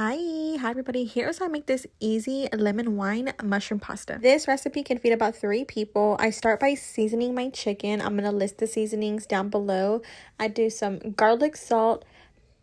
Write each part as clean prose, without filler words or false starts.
Hi everybody. Here's how I make this easy lemon wine mushroom pasta. This recipe can feed about 3 people. I start by seasoning my chicken. I'm gonna list the seasonings down below. I do some garlic salt,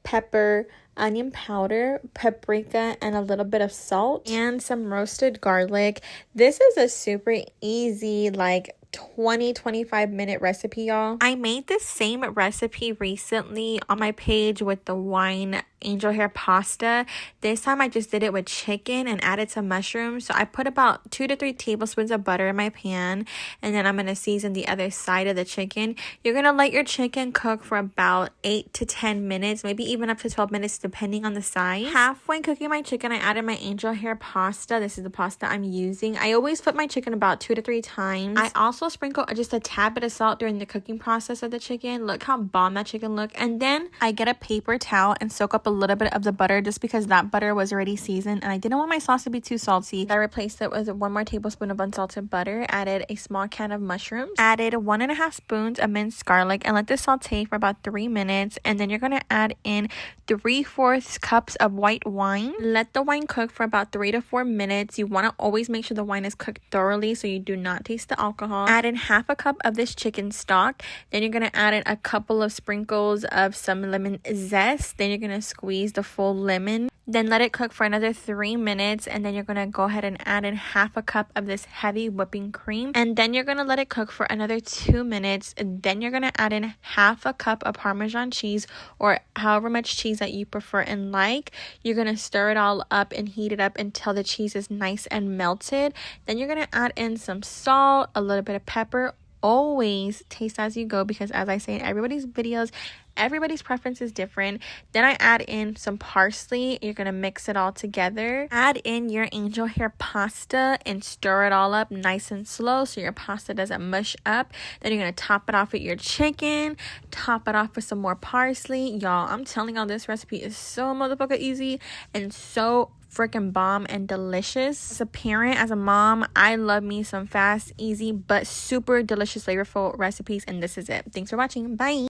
pepper, onion powder, paprika, and a little bit of salt and some roasted garlic. This is a super easy 20-25 minute recipe, y'all. I made this same recipe recently on my page with the wine angel hair pasta. This time I just did it with chicken and added some mushrooms. So I put about 2 to 3 tablespoons of butter in my pan, and then I'm going to season the other side of the chicken. You're going to let your chicken cook for about 8 to 10 minutes, maybe even up to 12 minutes depending on the size. Halfway cooking my chicken, I added my angel hair pasta. This is the pasta I'm using. I always flip my chicken about 2 to 3 times. I also sprinkle just a tad bit of salt during the cooking process of the chicken. Look how bomb that chicken looked. And then I get a paper towel and soak up a little bit of the butter just because that butter was already seasoned and I didn't want my sauce to be too salty. I replaced it with 1 more tablespoon of unsalted butter, added a small can of mushrooms, added 1.5 spoons of minced garlic, and let this saute for about 3 minutes. And then you're going to add in 3/4 cups of white wine. Let the wine cook for about 3 to 4 minutes. You want to always make sure the wine is cooked thoroughly so you do not taste the alcohol. Add in half a cup of this chicken stock. Then you're going to add in a couple of sprinkles of some lemon zest. Then you're going to squeeze the full lemon. Then let it cook for another 3 minutes, and then you're going to go ahead and add in half a cup of this heavy whipping cream. And then you're going to let it cook for another 2 minutes. And then you're going to add in half a cup of Parmesan cheese, or however much cheese that you prefer and like. You're going to stir it all up and heat it up until the cheese is nice and melted. Then you're going to add in some salt, a little bit of pepper. Always taste as you go, because as I say in everybody's videos, everybody's preference is different. Then I add in some parsley. You're going to mix it all together. Add in your angel hair pasta and stir it all up nice and slow so your pasta doesn't mush up. Then you're going to top it off with your chicken. Top it off with some more parsley. Y'all, I'm telling y'all, this recipe is so motherfucking easy and so freaking bomb and delicious. As a parent, as a mom, I love me some fast, easy, but super delicious, flavorful recipes, and this is it. Thanks for watching. Bye.